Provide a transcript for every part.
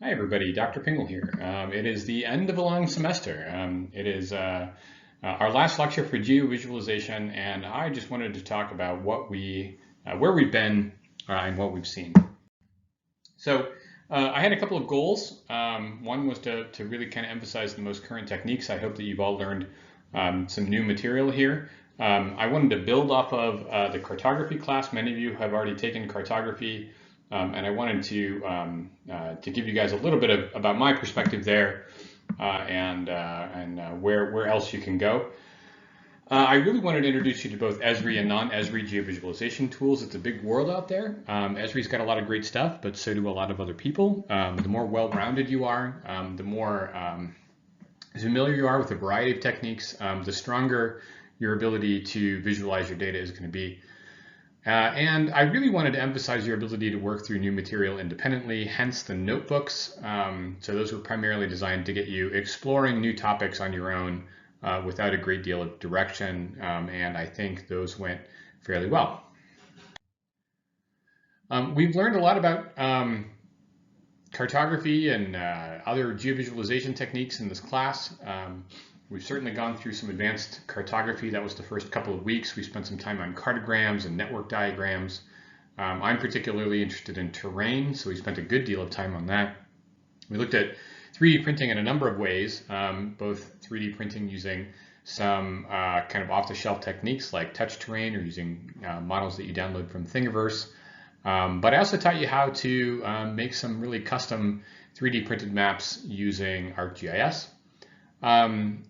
Hi everybody, Dr. Pingle here. It is the end of a long semester. It is our last lecture for geovisualization, and I just wanted to talk about where we've been and what we've seen. So I had a couple of goals. One was to really kind of emphasize the most current techniques. I hope that you've all learned some new material here. I wanted to build off of the cartography class. Many of you have already taken cartography. And I wanted to give you guys a little bit about my perspective there and where else you can go. I really wanted to introduce you to both Esri and non-Esri geovisualization tools. It's a big world out there. Esri's got a lot of great stuff, but so do a lot of other people. The more well-rounded you are, the more familiar you are with a variety of techniques, the stronger your ability to visualize your data is going to be. And I really wanted to emphasize your ability to work through new material independently, hence the notebooks. So those were primarily designed to get you exploring new topics on your own without a great deal of direction, and I think those went fairly well. We've learned a lot about cartography and other geovisualization techniques in this class. We've certainly gone through some advanced cartography. That was the first couple of weeks. We spent some time on cartograms and network diagrams. I'm particularly interested in terrain, so we spent a good deal of time on that. We looked at 3D printing in a number of ways, both 3D printing using some kind of off-the-shelf techniques like touch terrain or using models that you download from Thingiverse. But I also taught you how to make some really custom 3D printed maps using ArcGIS.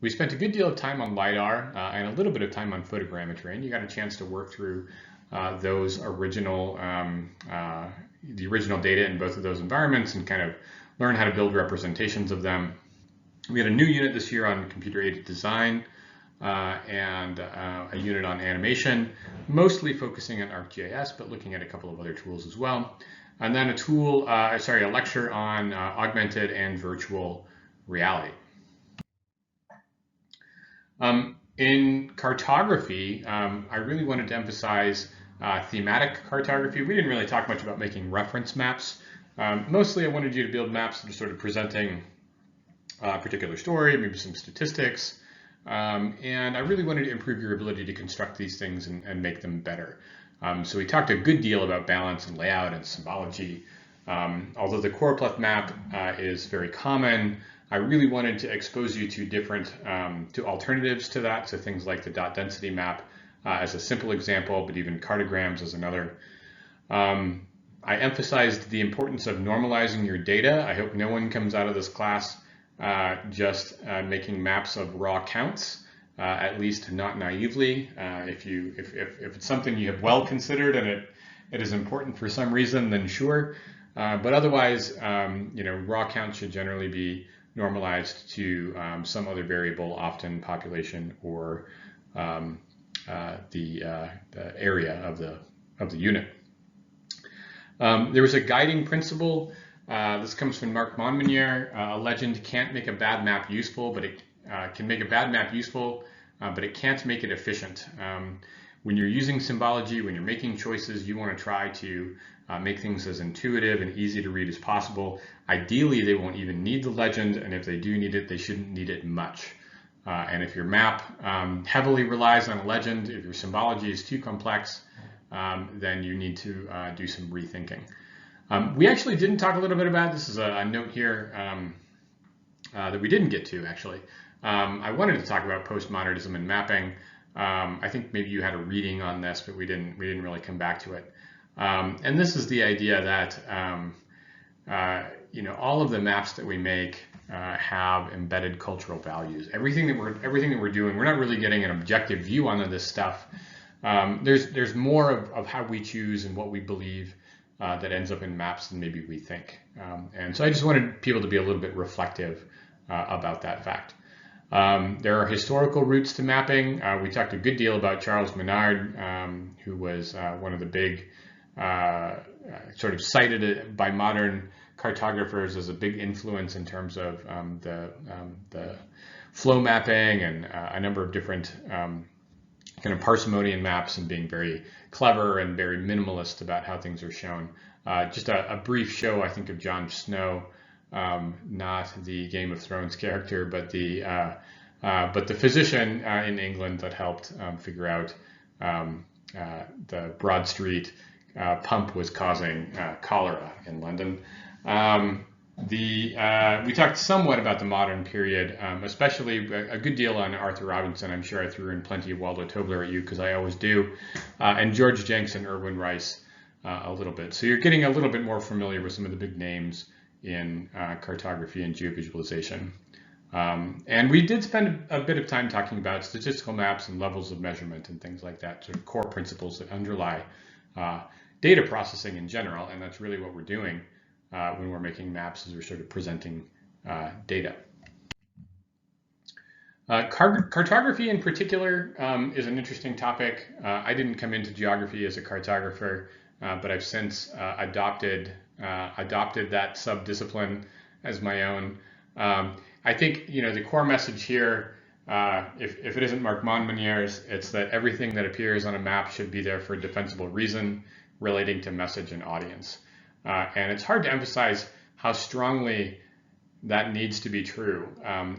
We spent a good deal of time on LiDAR and a little bit of time on photogrammetry, and you got a chance to work through the original data in both of those environments and kind of learn how to build representations of them. We had a new unit this year on computer-aided design and a unit on animation, mostly focusing on ArcGIS, but looking at a couple of other tools as well. And then a lecture on augmented and virtual reality. In cartography, I really wanted to emphasize thematic cartography. We didn't really talk much about making reference maps. Mostly I wanted you to build maps that are sort of presenting a particular story, maybe some statistics, and I really wanted to improve your ability to construct these things and make them better. So we talked a good deal about balance and layout and symbology. Although the choropleth map is very common, I really wanted to expose you to different alternatives to that, so things like the dot density map as a simple example, but even cartograms as another. I emphasized the importance of normalizing your data. I hope no one comes out of this class just making maps of raw counts, at least not naively. If it's something you have well considered and it is important for some reason, then sure. But otherwise, raw counts should generally be normalized to some other variable, often population or the area of the unit. There was a guiding principle. This comes from Marc Monmonier. A legend can't make a bad map useful, but it can make a bad map useful, but it can't make it efficient. When you're using symbology, when you're making choices, you want to try to make things as intuitive and easy to read as possible. Ideally, they won't even need the legend, and if they do need it, they shouldn't need it much. And if your map heavily relies on a legend, if your symbology is too complex, then you need to do some rethinking. We actually didn't talk a little bit about, this is a note here that we didn't get to actually. I wanted to talk about postmodernism and mapping. I think maybe you had a reading on this, but we didn't really come back to it. And this is the idea that all of the maps that we make have embedded cultural values. Everything that we're doing, we're not really getting an objective view on this stuff. There's more of how we choose and what we believe that ends up in maps than maybe we think. And so I just wanted people to be a little bit reflective about that fact. There are historical roots to mapping. We talked a good deal about Charles Menard, who was one of the big, sort of cited by modern cartographers as a big influence in terms of the flow mapping and a number of different kind of parsimonian maps and being very clever and very minimalist about how things are shown. Just a brief show, I think, of John Snow not the Game of Thrones character, but the physician in England that helped figure out the Broad Street pump was causing cholera in London. We talked somewhat about the modern period, especially a good deal on Arthur Robinson. I'm sure I threw in plenty of Waldo Tobler at you because I always do, and George Jenks and Irwin Rice a little bit. So you're getting a little bit more familiar with some of the big names in cartography and geovisualization. And we did spend a bit of time talking about statistical maps and levels of measurement and things like that, sort of core principles that underlie data processing in general, and that's really what we're doing when we're making maps, is we're sort of presenting data. Cartography in particular is an interesting topic. I didn't come into geography as a cartographer, but I've since adopted that sub-discipline as my own. I think the core message here, if it isn't Marc Monmonier's, it's that everything that appears on a map should be there for a defensible reason relating to message and audience. And it's hard to emphasize how strongly that needs to be true.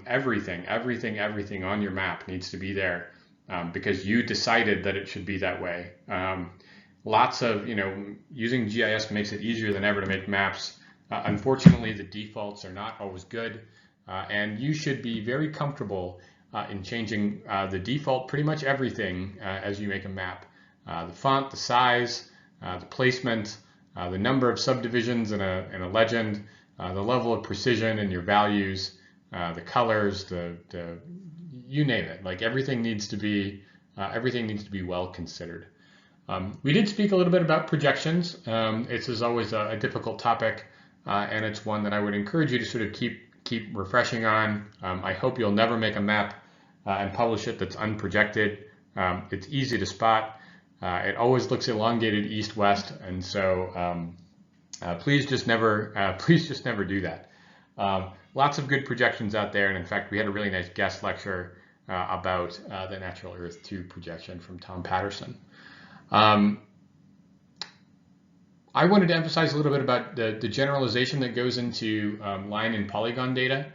Everything on your map needs to be there because you decided that it should be that way. Lots of, using GIS makes it easier than ever to make maps. Unfortunately, the defaults are not always good, and you should be very comfortable in changing the default pretty much everything as you make a map. The font, the size, the placement, the number of subdivisions in a legend, the level of precision in your values, the colors, you name it. Like everything needs to be well considered. We did speak a little bit about projections. It's as always a difficult topic, and it's one that I would encourage you to sort of keep refreshing on. I hope you'll never make a map and publish it that's unprojected. It's easy to spot. It always looks elongated east-west, and so please just never do that. Lots of good projections out there, and in fact, we had a really nice guest lecture about the Natural Earth 2 projection from Tom Patterson. I wanted to emphasize a little bit about the generalization that goes into line and polygon data.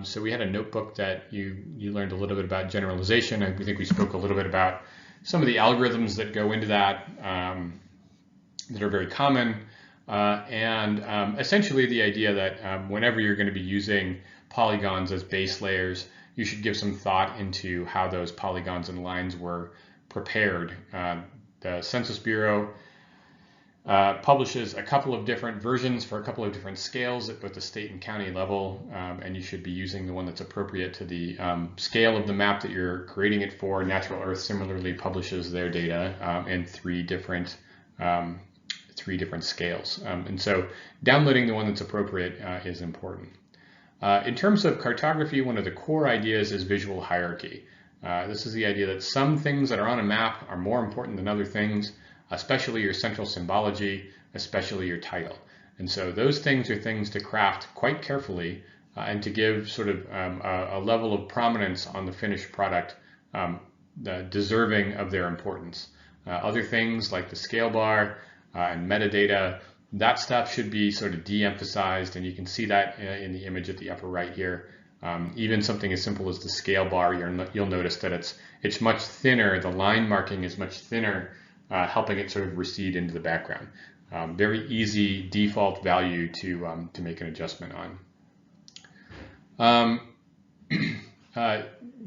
So we had a notebook that you learned a little bit about generalization. I think we spoke a little bit about some of the algorithms that go into that that are very common. And essentially the idea that whenever you're going to be using polygons as base layers, you should give some thought into how those polygons and lines were prepared. The Census Bureau publishes a couple of different versions for a couple of different scales at both the state and county level, and you should be using the one that's appropriate to the scale of the map that you're creating it for. Natural Earth similarly publishes their data in three different scales, and so downloading the one that's appropriate is important. In terms of cartography, one of the core ideas is visual hierarchy. This is the idea that some things that are on a map are more important than other things, especially your central symbology, especially your title. And so those things are things to craft quite carefully and to give sort of a level of prominence on the finished product deserving of their importance. Other things like the scale bar and metadata, that stuff should be sort of de-emphasized, and you can see that in the image at the upper right here. Even something as simple as the scale bar, you'll notice that it's much thinner, the line marking is much thinner, helping it sort of recede into the background. Very easy default value to make an adjustment on.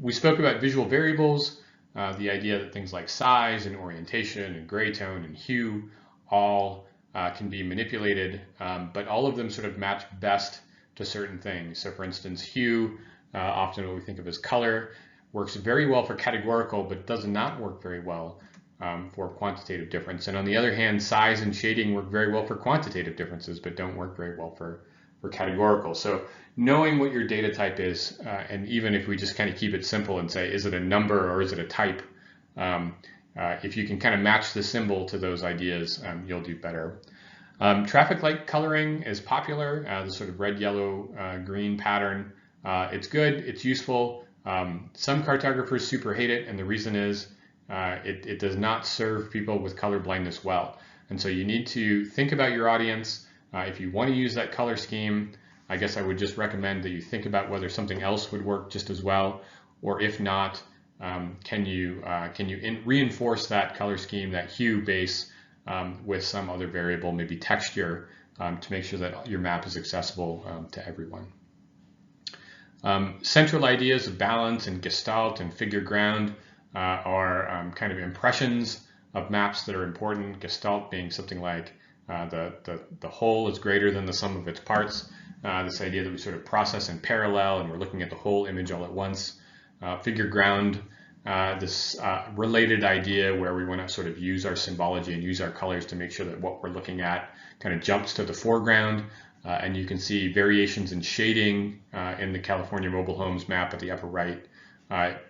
We spoke about visual variables, the idea that things like size and orientation and gray tone and hue all can be manipulated, but all of them sort of match best to certain things. So for instance, hue, often what we think of as color, works very well for categorical, but does not work very well for quantitative difference. And on the other hand, size and shading work very well for quantitative differences, but don't work very well for categorical. So knowing what your data type is, and even if we just kind of keep it simple and say, is it a number or is it a type? If you can kind of match the symbol to those ideas, you'll do better. Traffic light coloring is popular, the sort of red, yellow, green pattern. It's good, it's useful. Some cartographers super hate it, and the reason is it does not serve people with color blindness well. And so you need to think about your audience. If you want to use that color scheme, I guess I would just recommend that you think about whether something else would work just as well, or if not, can you reinforce that color scheme, that hue base, with some other variable, maybe texture, to make sure that your map is accessible to everyone. Central ideas of balance and gestalt and figure ground are kind of impressions of maps that are important. Gestalt being something like the whole is greater than the sum of its parts. This idea that we sort of process in parallel and we're looking at the whole image all at once. Figure ground, this related idea where we want to sort of use our symbology and use our colors to make sure that what we're looking at kind of jumps to the foreground. And you can see variations in shading in the California mobile homes map at the upper right.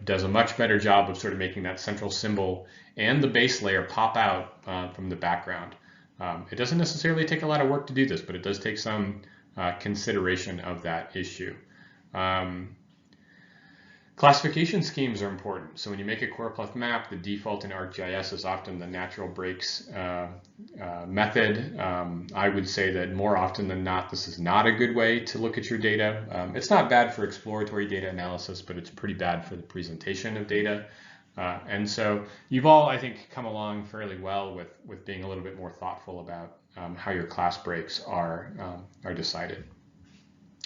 Does a much better job of sort of making that central symbol and the base layer pop out from the background. It doesn't necessarily take a lot of work to do this, but it does take some consideration of that issue. Classification schemes are important. So when you make a choropleth map, the default in ArcGIS is often the natural breaks method. I would say that more often than not, this is not a good way to look at your data. It's not bad for exploratory data analysis, but it's pretty bad for the presentation of data. And so you've all, I think, come along fairly well with being a little bit more thoughtful about how your class breaks are decided.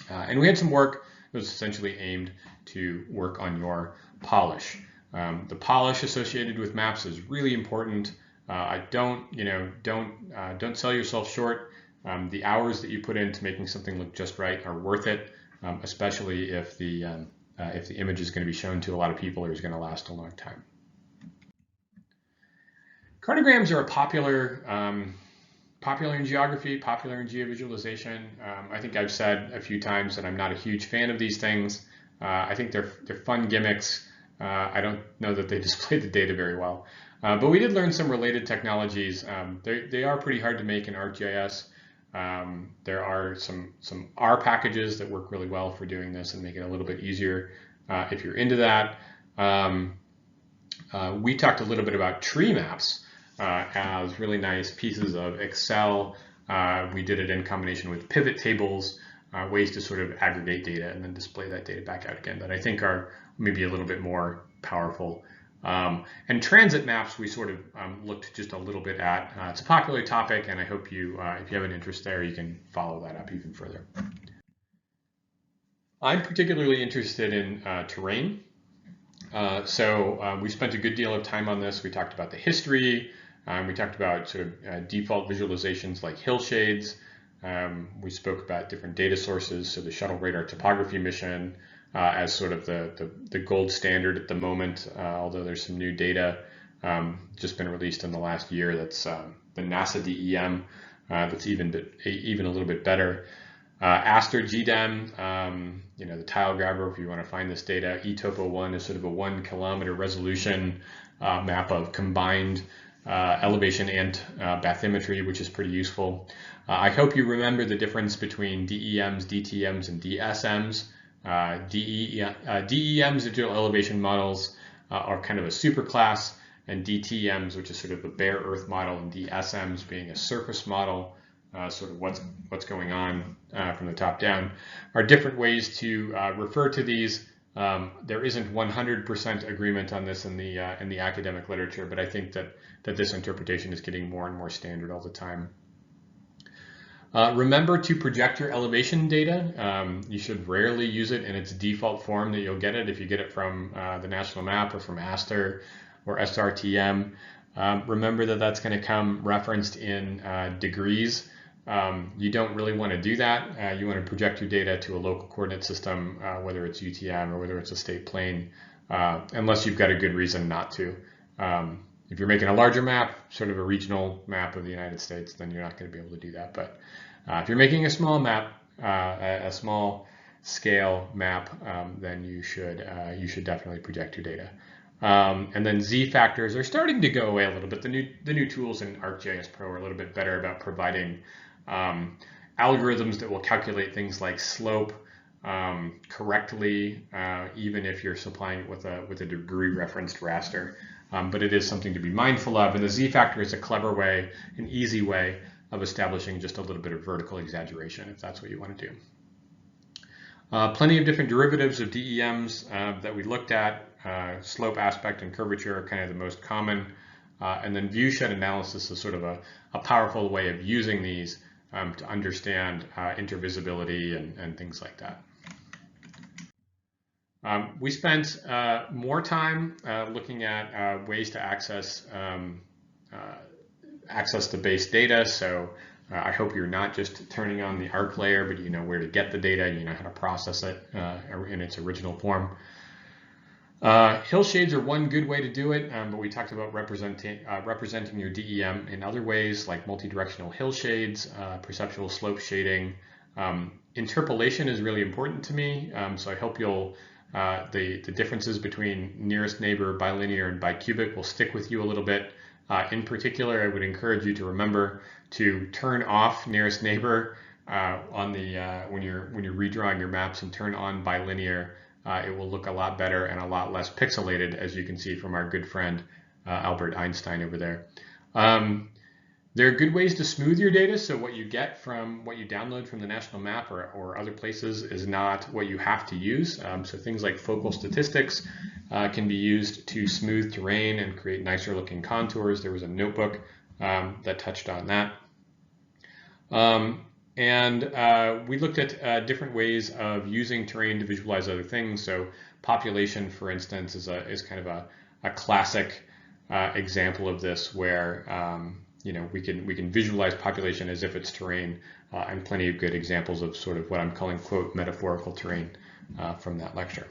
And we had some work that was essentially aimed to work on your polish. The polish associated with maps is really important. Don't sell yourself short. The hours that you put into making something look just right are worth it, especially if the image is going to be shown to a lot of people or is going to last a long time. Cartograms are popular in geography, popular in geovisualization. I think I've said a few times that I'm not a huge fan of these things. I think they're fun gimmicks. I don't know that they display the data very well. But we did learn some related technologies. They are pretty hard to make in ArcGIS. There are some R packages that work really well for doing this and make it a little bit easier if you're into that. We talked a little bit about tree maps as really nice pieces of Excel. We did it in combination with pivot tables, ways to sort of aggregate data and then display that data back out again that I think are maybe a little bit more powerful. And transit maps we sort of looked just a little bit at. It's a popular topic, and I hope you, if you have an interest there, you can follow that up even further. I'm particularly interested in terrain. So we spent a good deal of time on this. We talked about the history. We talked about sort of default visualizations like hillshades. We spoke about different data sources. So the Shuttle Radar Topography mission as sort of the gold standard at the moment, although there's some new data just been released in the last year. That's the NASA DEM that's even a little bit better. Aster GDEM, the tile grabber if you want to find this data. eTopo1 is sort of a 1 kilometer resolution map of combined elevation and bathymetry, which is pretty useful. I hope you remember the difference between DEMs, DTMs, and DSMs. DEMs, digital elevation models, are kind of a superclass, and DTMs, which is sort of a bare earth model, and DSMs being a surface model, sort of what's going on from the top down, are different ways to refer to these. There isn't 100% agreement on this in the academic literature, but I think that this interpretation is getting more and more standard all the time. Remember to project your elevation data. You should rarely use it in its default form that you'll get it if you get it from the National Map or from Aster or SRTM. Remember that that's going to come referenced in degrees. You don't really want to do that. You want to project your data to a local coordinate system, whether it's UTM or whether it's a state plane, unless you've got a good reason not to. If you're making a larger map, sort of a regional map of the United States, then you're not going to be able to do that. But if you're making a small map, a small scale map, then you should definitely project your data. And then Z factors are starting to go away a little bit. The new tools in ArcGIS Pro are a little bit better about providing algorithms that will calculate things like slope correctly, even if you're supplying it with a degree referenced raster. But it is something to be mindful of, and the Z factor is a clever way, an easy way of establishing just a little bit of vertical exaggeration if that's what you want to do. Plenty of different derivatives of DEMs that we looked at. Slope, aspect, and curvature are kind of the most common. And then viewshed analysis is sort of a powerful way of using these to understand intervisibility and things like that. We spent more time looking at ways to access the base data. So I hope you're not just turning on the ARC layer, but you know where to get the data, you know how to process it in its original form. Hillshades are one good way to do it, but we talked about representing your DEM in other ways, like multi-directional hillshades, perceptual slope shading. Interpolation is really important to me, so I hope you'll the differences between nearest neighbor, bilinear, and bicubic will stick with you a little bit. In particular, I would encourage you to remember to turn off nearest neighbor on the when you're redrawing your maps, and turn on bilinear. It will look a lot better and a lot less pixelated, as you can see from our good friend Albert Einstein over there. There are good ways to smooth your data, so what you get from what you download from the national map or other places is not what you have to use. So things like focal statistics can be used to smooth terrain and create nicer looking contours. There was a notebook that touched on that. We looked at different ways of using terrain to visualize other things. So population, for instance, is kind of a classic example of this, where you know, we can visualize population as if it's terrain, and plenty of good examples of sort of what I'm calling, quote, metaphorical terrain from that lecture.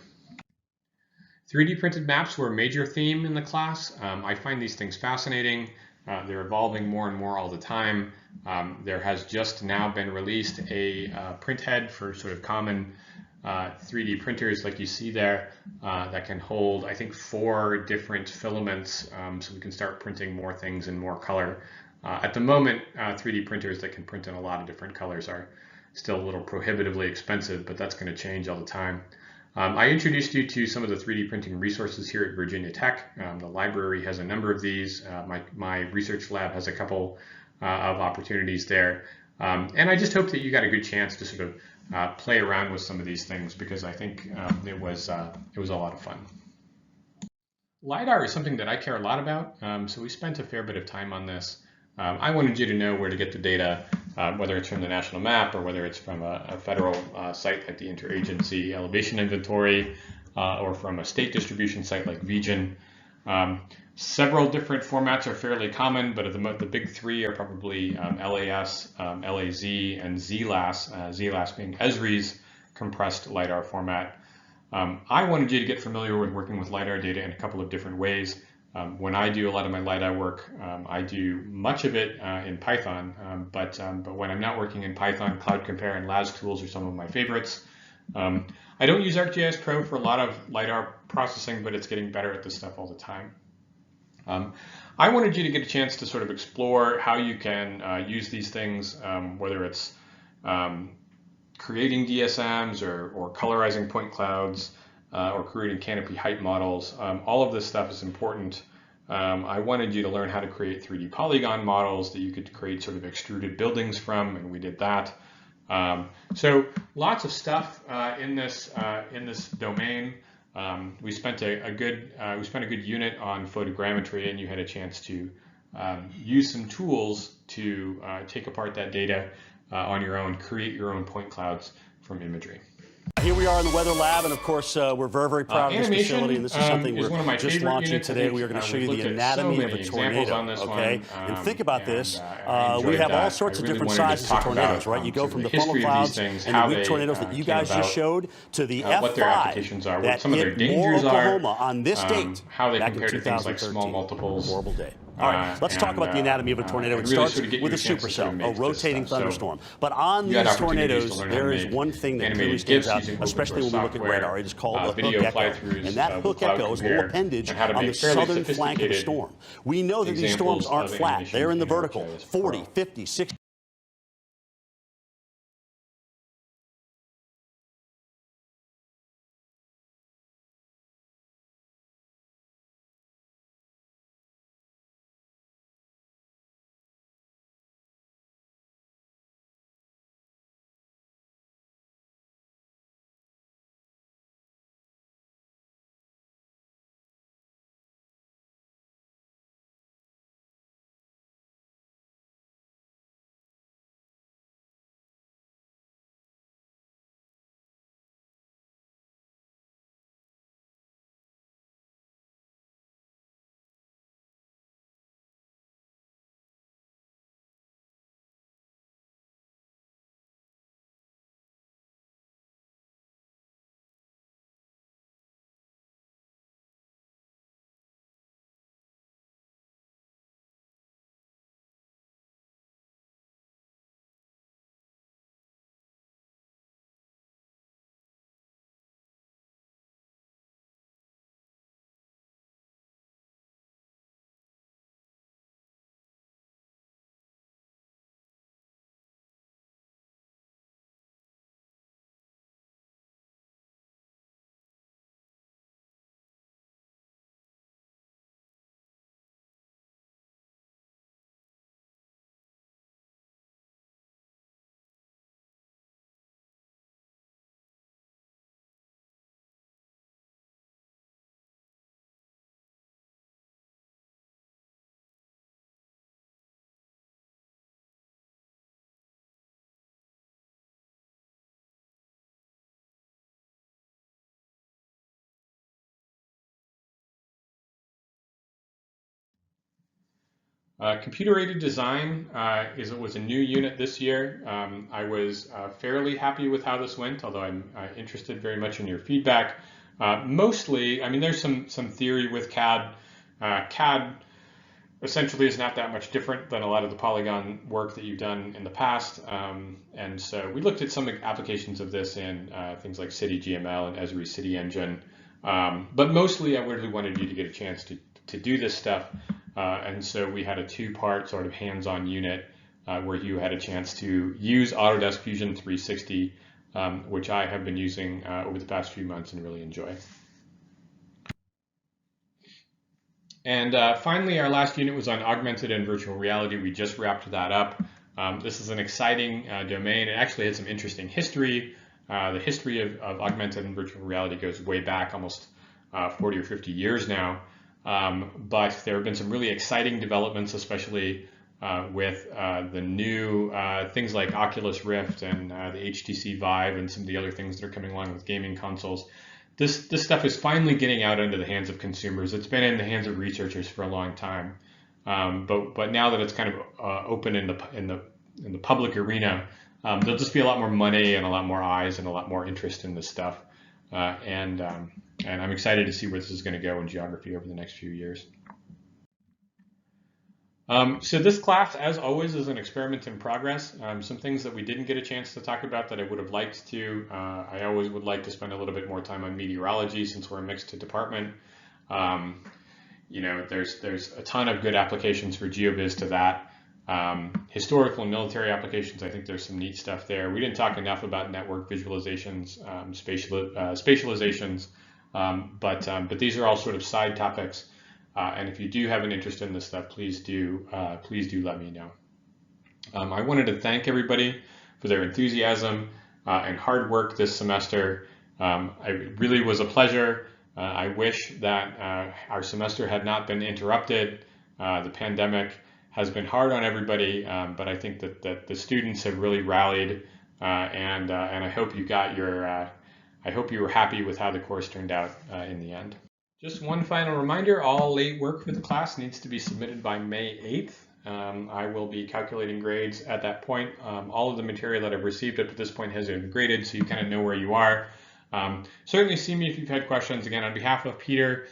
3D printed maps were a major theme in the class. I find these things fascinating. They're evolving more and more all the time. There has just now been released a print head for sort of common 3D printers, like you see there, that can hold, I think, 4 different filaments, so we can start printing more things in more color. At the moment, 3D printers that can print in a lot of different colors are still a little prohibitively expensive, but that's going to change all the time. I introduced you to some of the 3D printing resources here at Virginia Tech. The library has a number of these. My research lab has a couple of opportunities there. And I just hope that you got a good chance to sort of play around with some of these things, because I think it was a lot of fun. LiDAR is something that I care a lot about, so we spent a fair bit of time on this. I wanted you to know where to get the data, whether it's from the national map or whether it's from a federal site like the Interagency Elevation Inventory, or from a state distribution site like VGen. Several different formats are fairly common, but the big 3 are probably LAS, LAZ, and ZLAS, ZLAS being Esri's compressed LiDAR format. I wanted you to get familiar with working with LiDAR data in a couple of different ways. When I do a lot of my LiDAR work, I do much of it in Python, but when I'm not working in Python, Cloud Compare and LAS tools are some of my favorites. I don't use ArcGIS Pro for a lot of LiDAR processing, but it's getting better at this stuff all the time. I wanted you to get a chance to sort of explore how you can use these things, whether it's creating DSMs or colorizing point clouds, or creating canopy height models. All of this stuff is important. I wanted you to learn how to create 3D polygon models that you could create sort of extruded buildings from, and we did that. So lots of stuff in this domain. We spent a good unit on photogrammetry, and you had a chance to use some tools to take apart that data on your own, create your own point clouds from imagery. Here we are in the weather lab, and of course, we're very, very proud of this facility, and this is something we're just launching today. We are going to show you the anatomy of a tornado, okay? And think about this. We have all sorts of different sizes of tornadoes, right? You go from the funnel clouds and the weak tornadoes that you guys just showed to the F5 that hit Moore, Oklahoma on this date back in 2013. Horrible day. All right, let's talk about the anatomy of a tornado. It starts with a supercell, a rotating thunderstorm. But on these tornadoes, there is one thing that clearly stands out, especially when we look at radar. It is called a hook echo. And that hook echo is a little appendage on the southern flank of the storm. We know that these storms aren't flat. They're in the vertical, 40, 50, 60. Computer-aided design was a new unit this year. I was fairly happy with how this went, although I'm interested very much in your feedback. Mostly, I mean, there's some theory with CAD. CAD essentially is not that much different than a lot of the polygon work that you've done in the past. And so we looked at some applications of this in things like CityGML and Esri City Engine. But mostly I really wanted you to get a chance to do this stuff. And so we had a two-part sort of hands-on unit where you had a chance to use Autodesk Fusion 360, which I have been using over the past few months and really enjoy. And finally, our last unit was on augmented and virtual reality. We just wrapped that up. This is an exciting domain. It actually had some interesting history. The history of augmented and virtual reality goes way back, almost 40 or 50 years now. But there have been some really exciting developments, especially with the new things like Oculus Rift and the HTC Vive and some of the other things that are coming along with gaming consoles. This stuff is finally getting out into the hands of consumers. It's been in the hands of researchers for a long time, but now that it's kind of open in the public arena, there'll just be a lot more money and a lot more eyes and a lot more interest in this stuff. And I'm excited to see where this is going to go in geography over the next few years. So this class, as always, is an experiment in progress. Some things that we didn't get a chance to talk about that I would have liked to. I always would like to spend a little bit more time on meteorology since we're a mixed department. You know, there's a ton of good applications for GeoVis to that. Historical and military applications, I think there's some neat stuff there. We didn't talk enough about network visualizations, spatializations, but these are all sort of side topics. And if you do have an interest in this stuff, please do let me know. I wanted to thank everybody for their enthusiasm and hard work this semester. It really was a pleasure. I wish that our semester had not been interrupted. The pandemic has been hard on everybody, but I think that the students have really rallied, and I hope you got your. I hope you were happy with how the course turned out in the end. Just one final reminder, all late work for the class needs to be submitted by May 8th. I will be calculating grades at that point. All of the material that I've received up to this point has been graded, so you kind of know where you are. Certainly see me if you've had questions. Again, on behalf of Peter,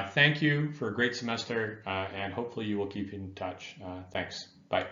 thank you for a great semester, and hopefully you will keep in touch. Thanks. Bye.